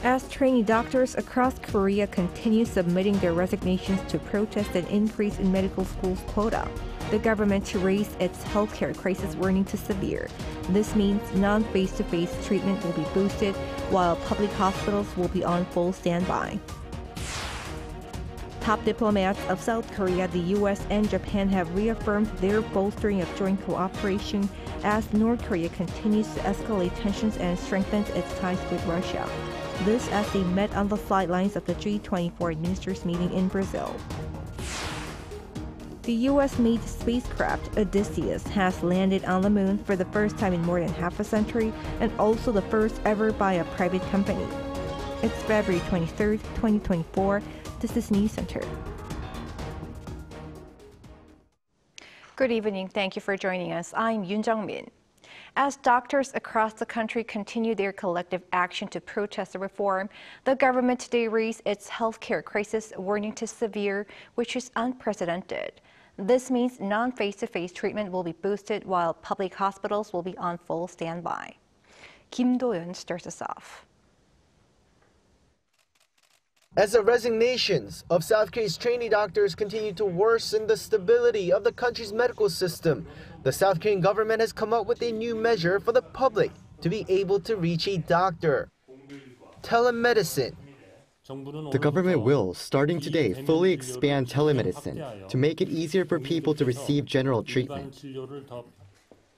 As trainee doctors across Korea continue submitting their resignations to protest an increase in medical schools quota, the government raised its healthcare crisis warning to severe. This means non-face-to-face treatment will be boosted, while public hospitals will be on full standby. Top diplomats of South Korea, the U.S., and Japan have reaffirmed their bolstering of joint cooperation as North Korea continues to escalate tensions and strengthens its ties with Russia. This as they met on the sidelines of the G20 foreign ministers meeting in Brazil. The U.S.-made spacecraft Odysseus has landed on the moon for the first time in more than half a century and also the first ever by a private company. It's February 23, 2024. This is Newscenter. Good evening. Thank you for joining us. I'm Yoon Jung-min. As doctors across the country continue their collective action to protest the reform, the government today raised its healthcare crisis warning to severe, which is unprecedented. This means non-face-to-face treatment will be boosted while public hospitals will be on full standby. Kim Do-yeon starts us off. As the resignations of South Korea's trainee doctors continue to worsen the stability of the country's medical system, the South Korean government has come up with a new measure for the public to be able to reach a doctor. Telemedicine. The government will, starting today, fully expand telemedicine to make it easier for people to receive general treatment.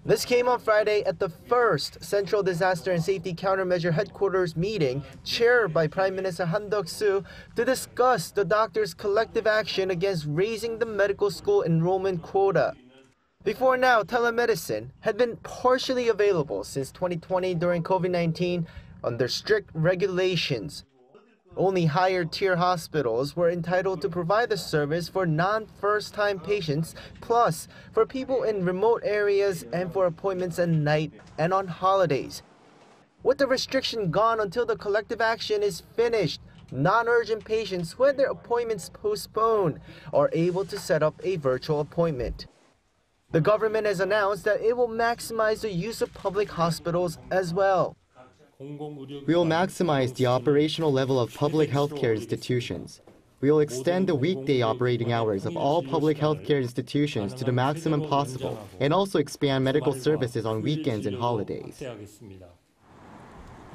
This came on Friday at the first Central Disaster and Safety Countermeasure Headquarters meeting chaired by Prime Minister Han Duck-soo to discuss the doctors' collective action against raising the medical school enrollment quota. Before now, telemedicine had been partially available since 2020 during COVID-19 under strict regulations. Only higher-tier hospitals were entitled to provide the service for non-first-time patients, plus for people in remote areas and for appointments at night and on holidays. With the restriction gone until the collective action is finished, non-urgent patients who had their appointments postponed are able to set up a virtual appointment. The government has announced that it will maximize the use of public hospitals as well. We will maximize the operational level of public healthcare institutions. We will extend the weekday operating hours of all public healthcare institutions to the maximum possible and also expand medical services on weekends and holidays.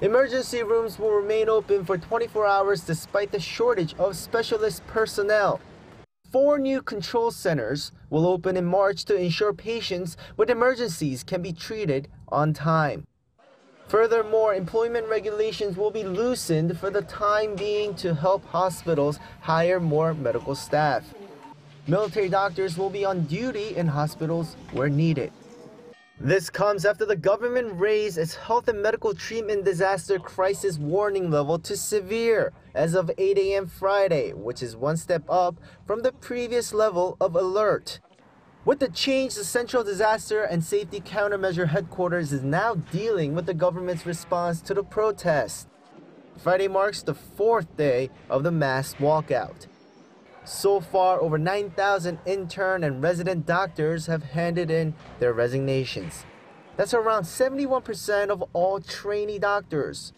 Emergency rooms will remain open for 24 hours despite the shortage of specialist personnel. 4 new control centers will open in March to ensure patients with emergencies can be treated on time. Furthermore, employment regulations will be loosened for the time being to help hospitals hire more medical staff. Military doctors will be on duty in hospitals where needed. This comes after the government raised its health and medical treatment disaster crisis warning level to severe as of 8 a.m. Friday, which is one step up from the previous level of alert. With the change, the Central Disaster and Safety Countermeasure Headquarters is now dealing with the government's response to the protest. Friday marks the 4th day of the mass walkout. So far, over 9,000 intern and resident doctors have handed in their resignations. That's around 71% of all trainee doctors.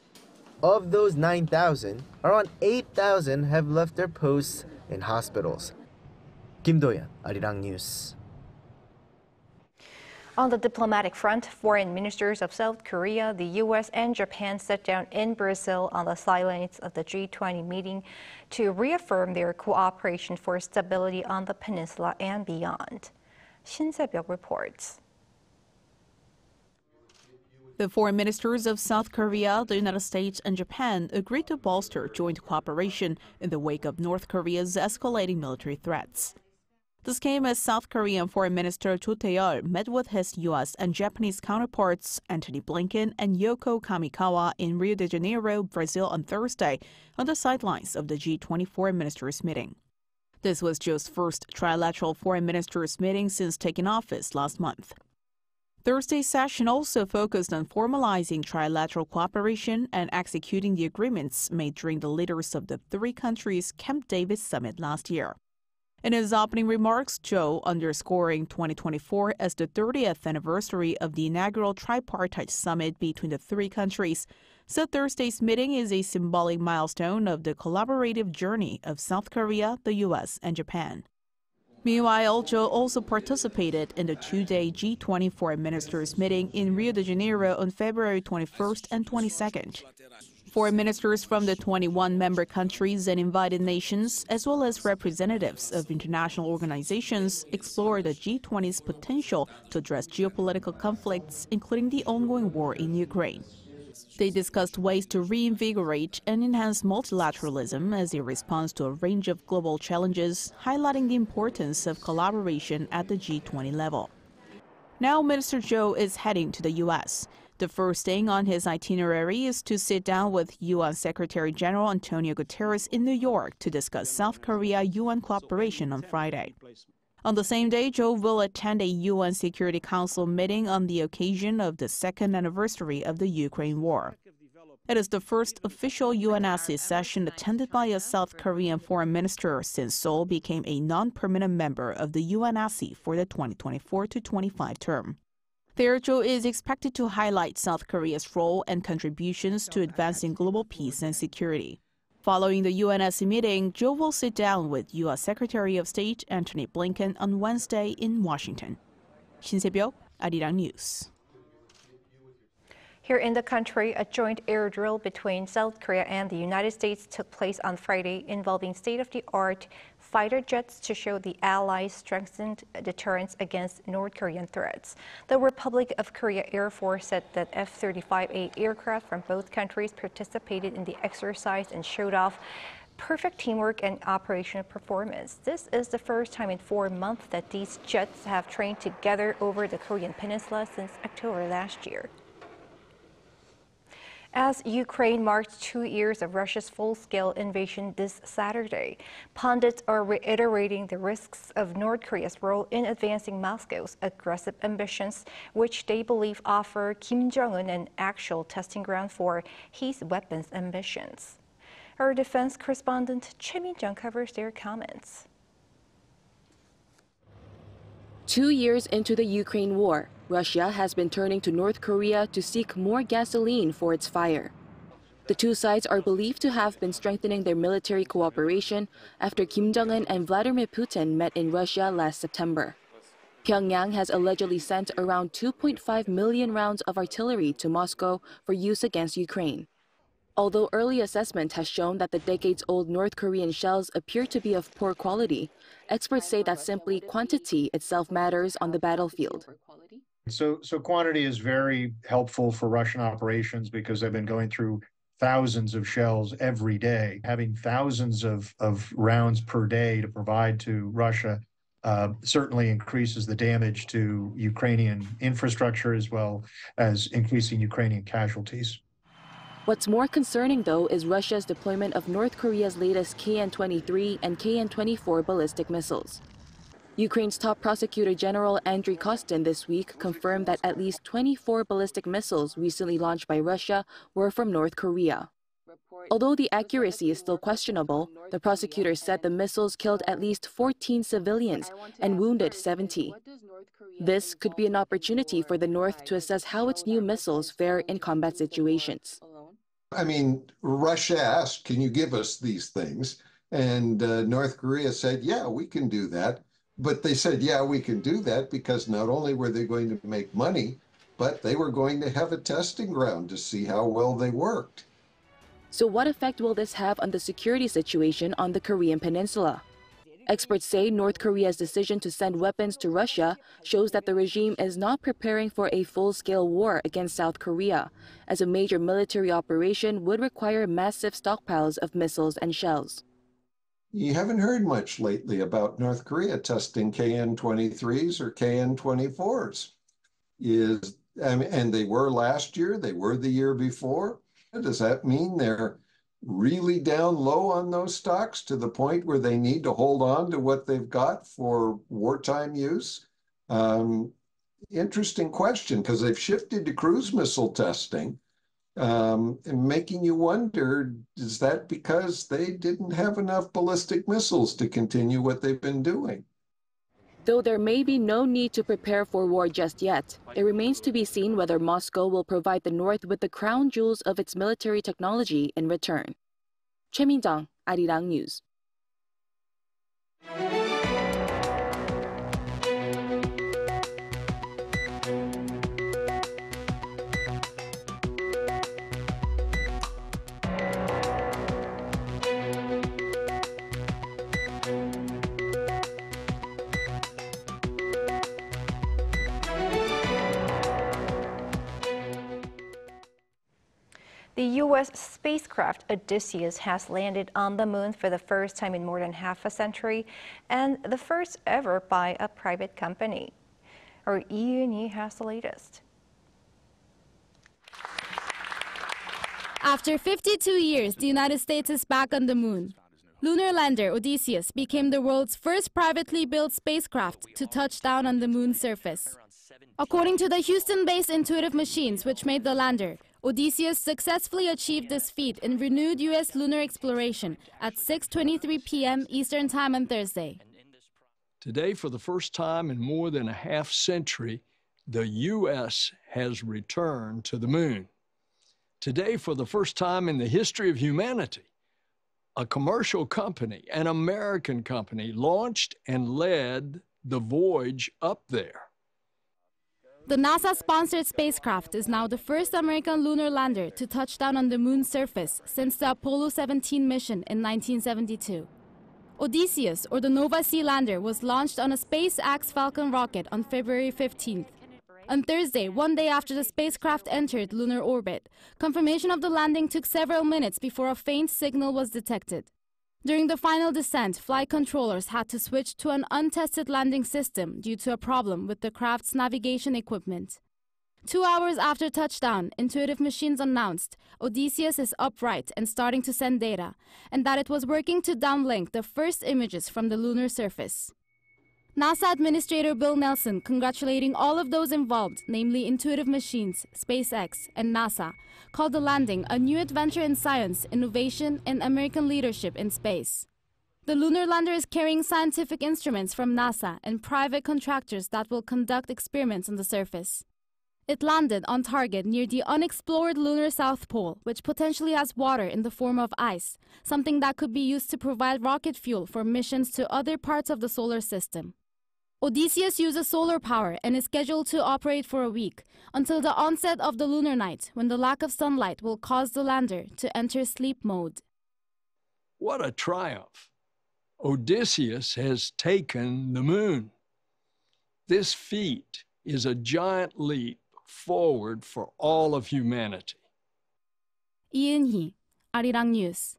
Of those 9,000, around 8,000 have left their posts in hospitals. Kim Do-yeon, Arirang News. On the diplomatic front, foreign ministers of South Korea, the U.S., and Japan sat down in Brazil on the sidelines of the G20 meeting to reaffirm their cooperation for stability on the peninsula and beyond. Shin Se-byuk reports. The foreign ministers of South Korea, the United States, and Japan agreed to bolster joint cooperation in the wake of North Korea's escalating military threats. This came as South Korean Foreign Minister Cho Tae-yeol met with his U.S. and Japanese counterparts Antony Blinken and Yoko Kamikawa in Rio de Janeiro, Brazil on Thursday on the sidelines of the G20 foreign ministers meeting. This was Cho's first trilateral foreign ministers meeting since taking office last month. Thursday's session also focused on formalizing trilateral cooperation and executing the agreements made during the leaders of the 3 countries' Camp David summit last year. In his opening remarks, Zhou, underscoring 2024 as the 30th anniversary of the inaugural tripartite summit between the three countries, said Thursday's meeting is a symbolic milestone of the collaborative journey of South Korea, the U.S., and Japan. Meanwhile, Zhou also participated in the two-day G20 foreign ministers meeting in Rio de Janeiro on February 21st and 22nd. Foreign ministers from the 21 member countries and invited nations, as well as representatives of international organizations, explored the G20's potential to address geopolitical conflicts, including the ongoing war in Ukraine. They discussed ways to reinvigorate and enhance multilateralism as a response to a range of global challenges, highlighting the importance of collaboration at the G20 level. Now, Minister Zhou is heading to the U.S. The first thing on his itinerary is to sit down with UN Secretary General Antonio Guterres in New York to discuss South Korea-UN cooperation on Friday. On the same day, Zhou will attend a UN Security Council meeting on the occasion of the second anniversary of the Ukraine war. It is the first official UNSC session attended by a South Korean foreign minister since Seoul became a non-permanent member of the UNSC for the 2024-25 term. There, Zhou is expected to highlight South Korea's role and contributions to advancing global peace and security. Following the UNSC meeting, Zhou will sit down with U.S. Secretary of State Antony Blinken on Wednesday in Washington. 신세벽, Arirang News. Here in the country, a joint air drill between South Korea and the United States took place on Friday, involving state-of-the-art fighter jets to show the Allies' strengthened deterrence against North Korean threats. The Republic of Korea Air Force said that F-35A aircraft from both countries participated in the exercise and showed off perfect teamwork and operational performance. This is the first time in 4 months that these jets have trained together over the Korean peninsula since October last year. As Ukraine marks 2 years of Russia's full-scale invasion this Saturday, pundits are reiterating the risks of North Korea's role in advancing Moscow's aggressive ambitions, which they believe offer Kim Jong-un an actual testing ground for his weapons ambitions. Our defense correspondent Choi Min-jung covers their comments. 2 years into the Ukraine war, Russia has been turning to North Korea to seek more gasoline for its fire. The two sides are believed to have been strengthening their military cooperation after Kim Jong-un and Vladimir Putin met in Russia last September. Pyongyang has allegedly sent around 2.5 million rounds of artillery to Moscow for use against Ukraine. Although early assessment has shown that the decades-old North Korean shells appear to be of poor quality, experts say that simply quantity itself matters on the battlefield. So quantity is very helpful for Russian operations because they've been going through thousands of shells every day. Having thousands of rounds per day to provide to Russia certainly increases the damage to Ukrainian infrastructure as well as increasing Ukrainian casualties. What's more concerning, though, is Russia's deployment of North Korea's latest KN-23 and KN-24 ballistic missiles. Ukraine's top prosecutor general Andriy Kostin this week confirmed that at least 24 ballistic missiles recently launched by Russia were from North Korea. Although the accuracy is still questionable, the prosecutor said the missiles killed at least 14 civilians and wounded 70. This could be an opportunity for the North to assess how its new missiles fare in combat situations. I mean, Russia asked, can you give us these things? And North Korea said, yeah, we can do that. But they said, yeah, we can do that because not only were they going to make money, but they were going to have a testing ground to see how well they worked. So what effect will this have on the security situation on the Korean peninsula? Experts say North Korea's decision to send weapons to Russia shows that the regime is not preparing for a full-scale war against South Korea, as a major military operation would require massive stockpiles of missiles and shells. You haven't heard much lately about North Korea testing KN-23s or KN-24s. And they were last year, they were the year before. Does that mean they're really down low on those stocks to the point where they need to hold on to what they've got for wartime use? Interesting question, because they've shifted to cruise missile testing. making you wonder, is that because they didn't have enough ballistic missiles to continue what they've been doing? Though there may be no need to prepare for war just yet, it remains to be seen whether Moscow will provide the North with the crown jewels of its military technology in return. Choi Min-jung, Arirang News. The U.S. spacecraft Odysseus has landed on the moon for the first time in more than half a century, and the first ever by a private company. Our Lee Yun-hee has the latest. After 52 years, the United States is back on the moon. Lunar lander Odysseus became the world's first privately built spacecraft to touch down on the moon's surface. According to the Houston-based Intuitive Machines, which made the lander, Odysseus successfully achieved this feat in renewed U.S. lunar exploration at 6:23 p.m. Eastern Time on Thursday. Today, for the first time in more than a half century, the U.S. has returned to the moon. Today, for the first time in the history of humanity, a commercial company, an American company, launched and led the voyage up there. The NASA-sponsored spacecraft is now the first American lunar lander to touch down on the moon's surface since the Apollo 17 mission in 1972. Odysseus, or the Nova C lander, was launched on a SpaceX Falcon rocket on February 15th. On Thursday, one day after the spacecraft entered lunar orbit, confirmation of the landing took several minutes before a faint signal was detected. During the final descent, flight controllers had to switch to an untested landing system due to a problem with the craft's navigation equipment. 2 hours after touchdown, Intuitive Machines announced Odysseus is upright and starting to send data, and that it was working to downlink the first images from the lunar surface. NASA Administrator Bill Nelson congratulating all of those involved, namely Intuitive Machines, SpaceX, and NASA, called the landing a new adventure in science, innovation, and American leadership in space. The lunar lander is carrying scientific instruments from NASA and private contractors that will conduct experiments on the surface. It landed on target near the unexplored lunar South Pole, which potentially has water in the form of ice, something that could be used to provide rocket fuel for missions to other parts of the solar system. Odysseus uses solar power and is scheduled to operate for a week, until the onset of the lunar night, when the lack of sunlight will cause the lander to enter sleep mode. What a triumph! Odysseus has taken the moon. This feat is a giant leap forward for all of humanity. Lee Yun-hee, Arirang News.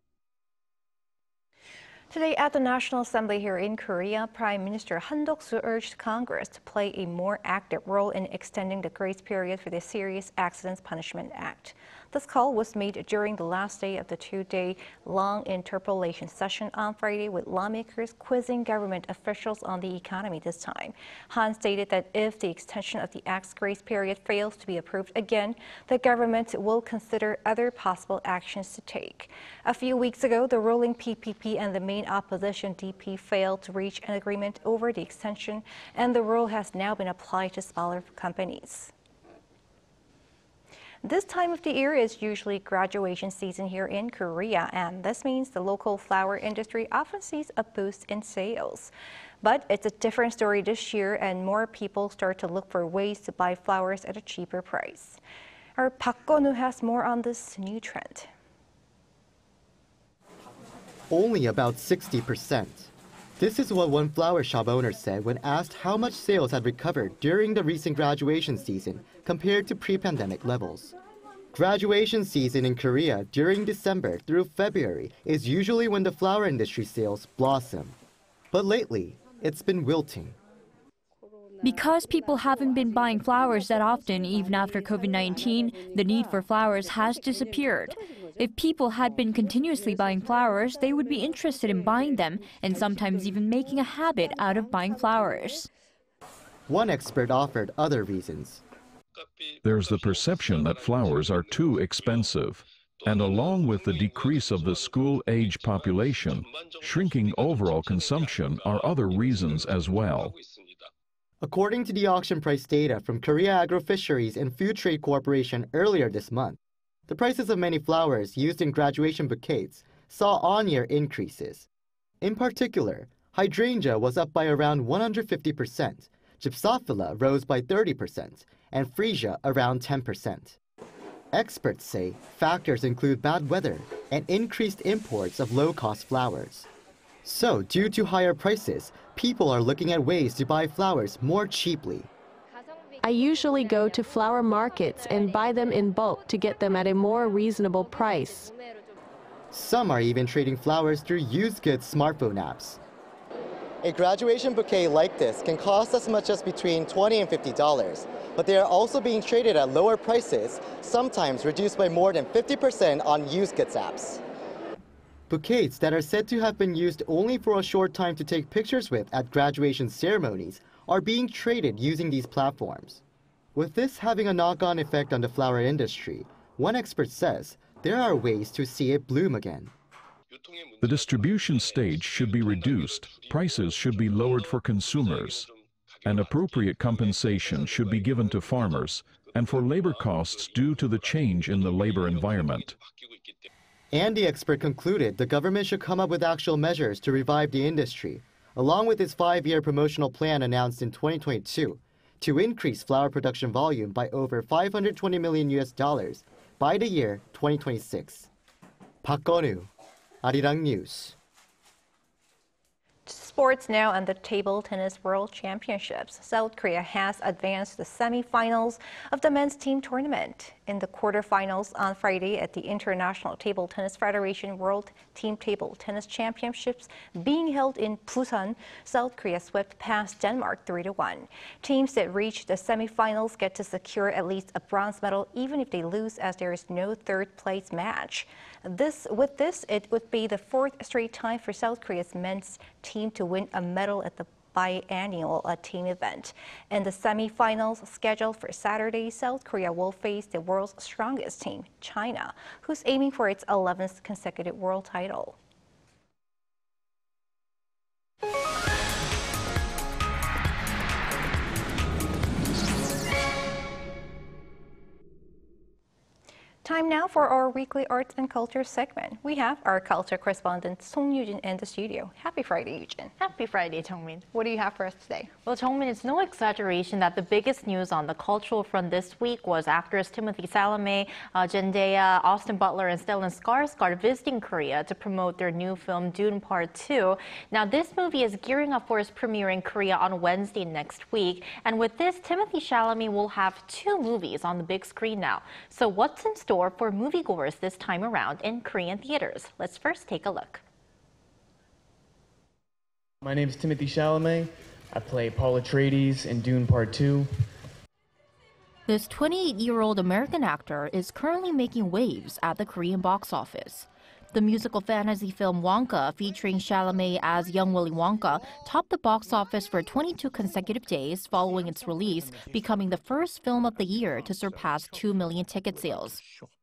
Today at the National Assembly here in Korea, Prime Minister Han Duck-soo urged Congress to play a more active role in extending the grace period for the Serious Accidents Punishment Act. This call was made during the last day of the two-day-long interpellation session on Friday, with lawmakers quizzing government officials on the economy this time. Han stated that if the extension of the Act's grace period fails to be approved again, the government will consider other possible actions to take. A few weeks ago, the ruling PPP and the main opposition DP failed to reach an agreement over the extension, and the rule has now been applied to smaller companies. This time of the year is usually graduation season here in Korea, and this means the local flower industry often sees a boost in sales. But it's a different story this year, and more people start to look for ways to buy flowers at a cheaper price. Our Park Gon-woo has more on this new trend. Only about 60%. This is what one flower shop owner said when asked how much sales had recovered during the recent graduation season compared to pre-pandemic levels. Graduation season in Korea during December through February is usually when the flower industry sales blossom. But lately, it's been wilting. Because people haven't been buying flowers that often, even after COVID-19, the need for flowers has disappeared. If people had been continuously buying flowers, they would be interested in buying them and sometimes even making a habit out of buying flowers. One expert offered other reasons. There's the perception that flowers are too expensive, and along with the decrease of the school-age population, shrinking overall consumption are other reasons as well. According to the auction price data from Korea Agro-Fisheries and Food Trade Corporation earlier this month, the prices of many flowers used in graduation bouquets saw on-year increases. In particular, hydrangea was up by around 150%, gypsophila rose by 30%, and freesia around 10%. Experts say factors include bad weather and increased imports of low-cost flowers. So, due to higher prices, people are looking at ways to buy flowers more cheaply. I usually go to flower markets and buy them in bulk to get them at a more reasonable price. Some are even trading flowers through used goods smartphone apps. A graduation bouquet like this can cost as much as between $20 and $50, but they are also being traded at lower prices, sometimes reduced by more than 50% on used goods apps. Bouquets that are said to have been used only for a short time to take pictures with at graduation ceremonies are being traded using these platforms. With this having a knock-on effect on the flower industry, one expert says there are ways to see it bloom again. The distribution stage should be reduced, prices should be lowered for consumers, and appropriate compensation should be given to farmers and for labor costs due to the change in the labor environment. And the expert concluded the government should come up with actual measures to revive the industry, along with its 5-year promotional plan announced in 2022, to increase flower production volume by over $520 million by the year 2026. Park Gon-woo, Arirang News. Sports now and the Table Tennis World Championships. South Korea has advanced to the semifinals of the men's team tournament. In the quarterfinals on Friday at the International Table Tennis Federation World Team Table Tennis Championships being held in Busan, South Korea swept past Denmark 3-1. Teams that reach the semifinals get to secure at least a bronze medal even if they lose, as there is no third-place match. With this, it would be the 4th straight time for South Korea's men's team to win a medal at the biannual team event. In the semifinals scheduled for Saturday, South Korea will face the world's strongest team, China, who's aiming for its 11th consecutive world title. Time now for our weekly arts and culture segment. We have our culture correspondent Song Yujin in the studio. Happy Friday, Yujin. Happy Friday, Jungmin. What do you have for us today? Well, Jungmin, it's no exaggeration that the biggest news on the cultural front this week was actors Timothée Chalamet, Zendaya, Austin Butler, and Stellan Skarsgård visiting Korea to promote their new film Dune Part 2. Now, this movie is gearing up for its premiere in Korea on Wednesday next week. And with this, Timothée Chalamet will have 2 movies on the big screen now. So what's in store for moviegoers this time around in Korean theaters? Let's first take a look. My name is Timothée Chalamet. I play Paul Atreides in Dune Part 2. This 28-year-old American actor is currently making waves at the Korean box office. The musical fantasy film Wonka, featuring Chalamet as young Willy Wonka, topped the box office for 22 consecutive days following its release, becoming the first film of the year to surpass 2 million ticket sales.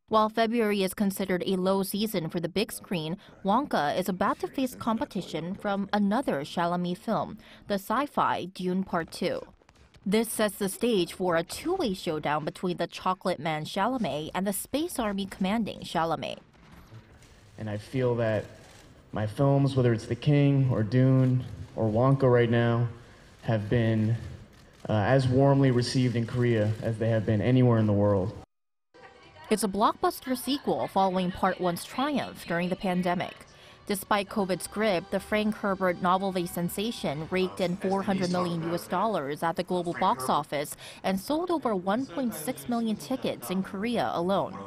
While February is considered a low season for the big screen, Wonka is about to face competition from another Chalamet film, the sci-fi Dune Part 2. This sets the stage for a two-way showdown between the chocolate man Chalamet and the space army commanding Chalamet. And I feel that my films, whether it's The King or Dune or Wonka right now, have been as warmly received in Korea as they have been anywhere in the world. It's a blockbuster sequel following Part 1's triumph during the pandemic. Despite COVID's grip, the Frank Herbert novel-based sensation raked in $400 million at the global box office and sold over 1.6 million tickets in Korea alone.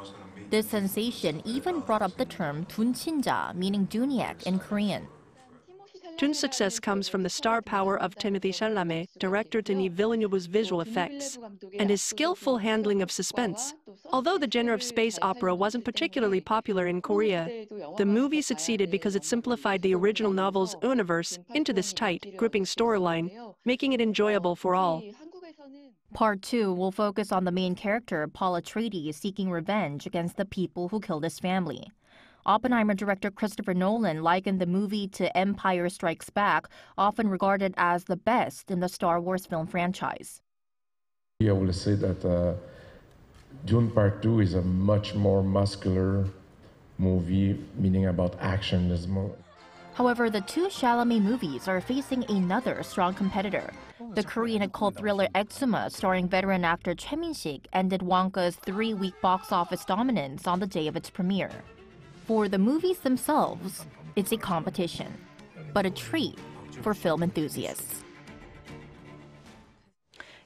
This sensation even brought up the term dun친자, meaning Duniac in Korean. Dune's success comes from the star power of Timothée Chalamet, director Denis Villeneuve's visual effects, and his skillful handling of suspense. Although the genre of space opera wasn't particularly popular in Korea, the movie succeeded because it simplified the original novel's universe into this tight, gripping storyline, making it enjoyable for all. Part 2 will focus on the main character, Paul Atreides, seeking revenge against the people who killed his family. Oppenheimer director Christopher Nolan likened the movie to Empire Strikes Back, often regarded as the best in the Star Wars film franchise. I will say that Dune Part 2 is a much more muscular movie, meaning about action. There's more. However, the two Chalamet movies are facing another strong competitor. The Korean cult thriller Exuma, starring veteran actor Choi Min-sik, ended Wonka's 3-week box office dominance on the day of its premiere. For the movies themselves, it's a competition, but a treat for film enthusiasts.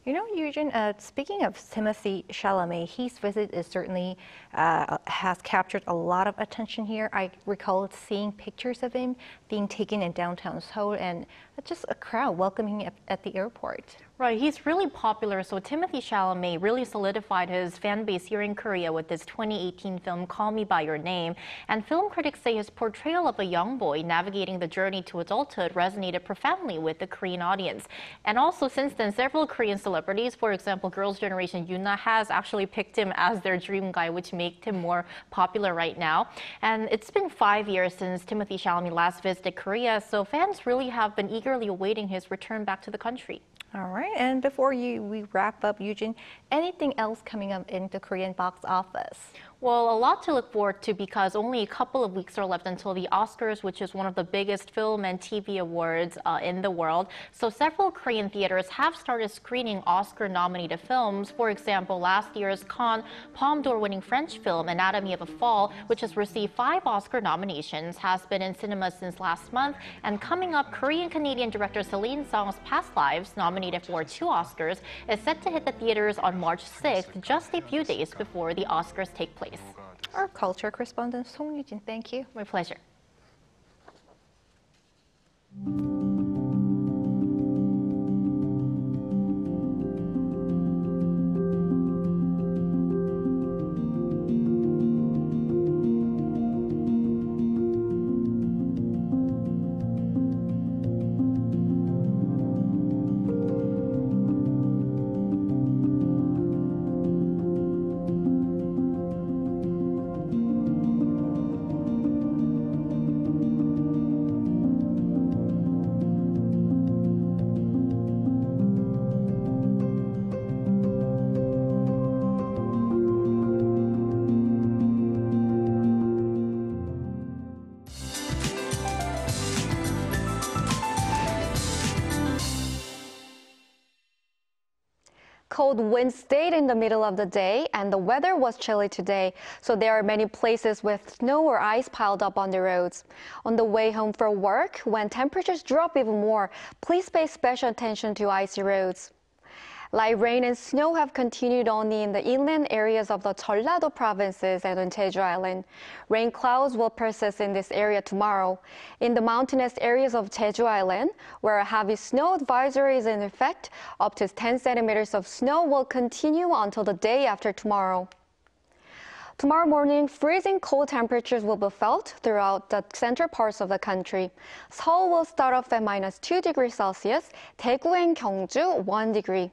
You know, Eugene, speaking of Timothée Chalamet, his visit is certainly has captured a lot of attention here. I recall seeing pictures of him being taken in downtown Seoul and just a crowd welcoming him at the airport. Right, he's really popular, so Timothée Chalamet really solidified his fan base here in Korea with his 2018 film Call Me By Your Name. And film critics say his portrayal of a young boy navigating the journey to adulthood resonated profoundly with the Korean audience. And also since then, several Korean celebrities, for example, Girls' Generation Yoona, has actually picked him as their dream guy, which makes him more popular right now. And it's been 5 years since Timothée Chalamet last visited Korea, so fans really have been eagerly awaiting his return back to the country. All right, and before we wrap up, Eugene, anything else coming up in the Korean box office? Well, a lot to look forward to because only a couple of weeks are left until the Oscars, which is one of the biggest film and TV awards in the world. So several Korean theaters have started screening Oscar-nominated films. For example, last year's Cannes Palme d'Or-winning French film Anatomy of a Fall, which has received 5 Oscar nominations, has been in cinemas since last month. And coming up, Korean-Canadian director Celine Song's Past Lives, nominated for 2 Oscars, is set to hit the theaters on March 6th, just a few days before the Oscars take place. Our culture correspondent Song Yujin, thank you. My pleasure. Cold winds stayed in the middle of the day and the weather was chilly today, so there are many places with snow or ice piled up on the roads. On the way home from work, when temperatures drop even more, please pay special attention to icy roads. Light rain and snow have continued only in the inland areas of the Jeollado provinces and on Jeju Island. Rain clouds will persist in this area tomorrow. In the mountainous areas of Jeju Island, where a heavy snow advisory is in effect, up to 10 centimeters of snow will continue until the day after tomorrow. Tomorrow morning, freezing cold temperatures will be felt throughout the center parts of the country. Seoul will start off at -2 degrees Celsius, Daegu and Gyeongju 1 degree.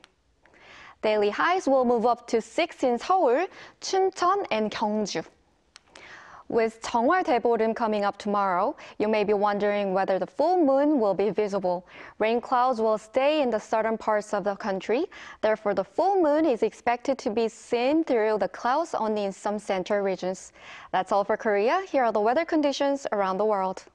Daily highs will move up to 6 in Seoul, Chuncheon, and Gyeongju. With Jeongwal Daeborim coming up tomorrow, you may be wondering whether the full moon will be visible. Rain clouds will stay in the southern parts of the country. Therefore, the full moon is expected to be seen through the clouds only in some central regions. That's all for Korea. Here are the weather conditions around the world.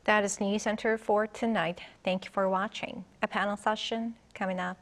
That is Newscenter for tonight. Thank you for watching. A panel session coming up.